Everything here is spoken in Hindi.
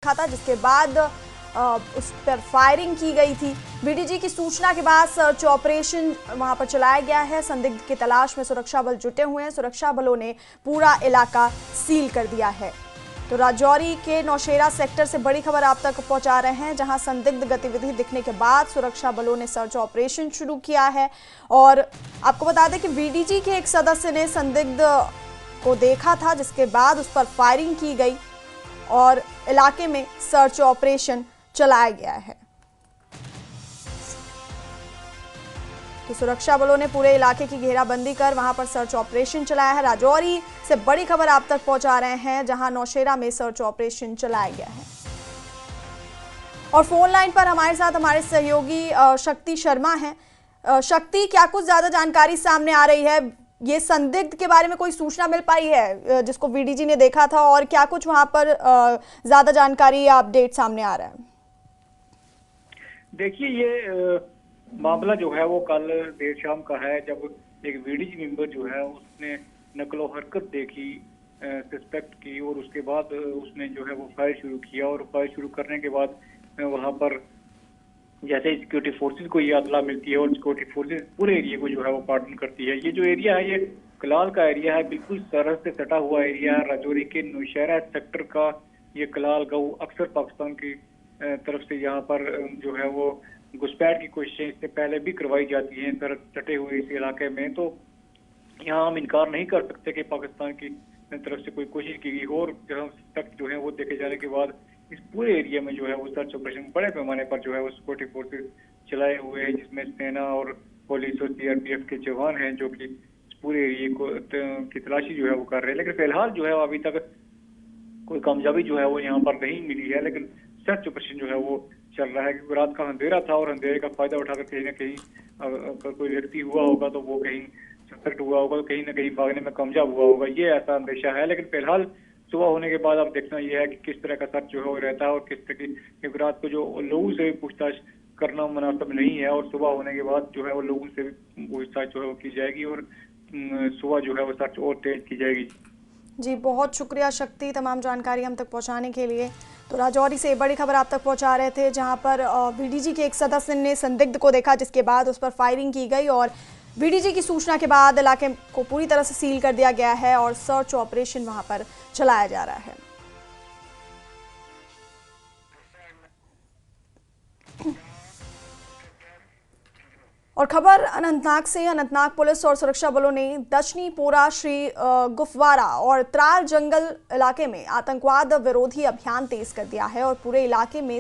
देखा था, जिसके बाद उस पर फायरिंग की गई थी। बीडीजी की सूचना के बाद सर्च ऑपरेशन वहां पर चलाया गया है। संदिग्ध की तलाश में सुरक्षा बल जुटे हुए हैं। सुरक्षा बलों ने पूरा इलाका सील कर दिया है। तो राजौरी के नौशेरा सेक्टर से बड़ी खबर आप तक पहुंचा रहे हैं, जहां संदिग्ध गतिविधि दिखने के बाद सुरक्षा बलों ने सर्च ऑपरेशन शुरू किया है। और आपको बता दें कि बीडीजी के एक सदस्य ने संदिग्ध को देखा था, जिसके बाद उस पर फायरिंग की गई और इलाके में सर्च ऑपरेशन चलाया गया है। तो सुरक्षा बलों ने पूरे इलाके की घेराबंदी कर वहां पर सर्च ऑपरेशन चलाया है। राजौरी से बड़ी खबर आप तक पहुंचा रहे हैं, जहां नौशेरा में सर्च ऑपरेशन चलाया गया है। और फोन लाइन पर हमारे साथ हमारे सहयोगी शक्ति शर्मा हैं। शक्ति, क्या कुछ ज्यादा जानकारी सामने आ रही है? ये संदिग्ध के बारे में कोई सूचना मिल पाई है जिसको बीडीजी ने देखा था, और क्या कुछ वहां पर ज्यादा जानकारी या अपडेट सामने आ रहा है? देखिए, ये मामला जो है वो कल देर शाम का है, जब एक बीडीजी मेंबर जो है उसने नकलो हरकत देखी सस्पेक्ट की, और उसके बाद उसने जो है वो फायर शुरू किया। और फायर शुरू करने के बाद वहां पर जैसे सिक्योरिटी फोर्सेज को ये इत्तला मिलती है, और सिक्योरिटी फोर्सेज पूरे एरिया को जो है वो पार्टन करती है। ये जो एरिया है, ये कलाल का एरिया है, बिल्कुल सरहद से सटा हुआ एरिया है। राजौरी के नौशेरा सेक्टर का ये कलाल गाँव अक्सर पाकिस्तान की तरफ से यहाँ पर जो है वो घुसपैठ की कोशिशें इससे पहले भी करवाई जाती हैं सरहद सटे हुए इस इलाके में। तो यहाँ हम इनकार नहीं कर सकते कि पाकिस्तान की तरफ से कोई कोशिश की गई हो। और तक जो है वो देखे जाने के बाद इस पूरे एरिया में जो है वो सर्च ऑपरेशन बड़े पैमाने पर जो है वो सिक्योरिटी फोर्सेज चलाए हुए हैं, जिसमें सेना और पुलिस और सीआरपीएफ के जवान हैं जो कि इस पूरे एरिया को की तलाशी जो है वो कर रहे हैं। लेकिन फिलहाल जो है अभी तक कोई कामयाबी जो है वो यहाँ पर नहीं मिली है, लेकिन सर्च ऑपरेशन जो है वो चल रहा है, क्योंकि रात का अंधेरा था और अंधेरे का फायदा उठाकर कहीं ना कहीं अगर कोई व्यक्ति हुआ होगा तो वो कहीं सस्पेक्ट हुआ होगा, तो कहीं ना कहीं भागने में कामयाब हुआ होगा, ये ऐसा अंदेशा है। लेकिन फिलहाल सुबह होने के बाद अब देखना यह है कि किस तरह का सर्च जो है वो रहता है और किस तरह की, क्योंकि रात को जो लोगों से पूछताछ करना मुनासिब नहीं है, और सुबह होने के बाद जो है वो लोगों से भी पूछताछ जो है वो की जाएगी, और सुबह जो है वो सर्च और तेज की जाएगी। जी, बहुत शुक्रिया शक्ति, तमाम जानकारी हम तक पहुंचाने के लिए। तो राजौरी से बड़ी खबर आप तक पहुंचा रहे थे, जहां पर बीडीजी के एक सदस्य ने संदिग्ध को देखा, जिसके बाद उस पर फायरिंग की गई और बीडीजी की सूचना के बाद इलाके को पूरी तरह से सील कर दिया गया है और सर्च ऑपरेशन वहां पर चलाया जा रहा है। और खबर अनंतनाग से। अनंतनाग पुलिस और सुरक्षा बलों ने दशनी पोरा, श्री गुफवारा और त्राल जंगल इलाके में आतंकवाद विरोधी अभियान तेज कर दिया है और पूरे इलाके में